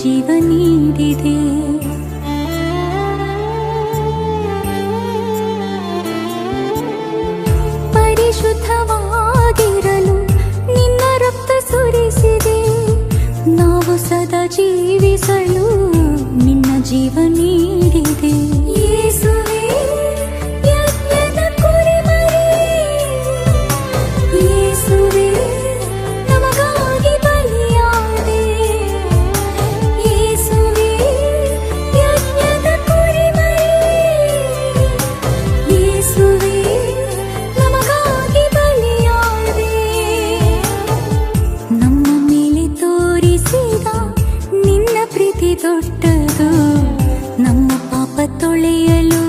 ಜೀವ ನೀಡಿದೆ. ಪರಿಶುದ್ಧವಾಗಿರಲು ನಿನ್ನ ರಕ್ತ ಸುರಿಸಿದೆ. ನಾವು ಸದಾ ಜೀವಿಸಲು ನಿನ್ನ ಜೀವ ನೀಡಿದೆ. ಯೇಸುವೇ ಯಜ್ಞದ ಕುರಿಮರಿ, ಯೇಸುವೇ ನಮಗಾಗಿ ಬಲಿಯಾದೆ. ಯೇಸುವೇ ಯಜ್ಞದ ಕುರಿಮರಿ, ಯೇಸುವೇ ನಮಗಾಗಿ ಬಲಿಯಾದೆ. ನಮ್ಮ ಮೇಲೆ ತೋರಿಸಿದ ನಿನ್ನ ಪ್ರೀತಿ ದೊಡ್ಡದು, ನಮ್ಮ ಪಾಪ ತೊಳೆಯಲು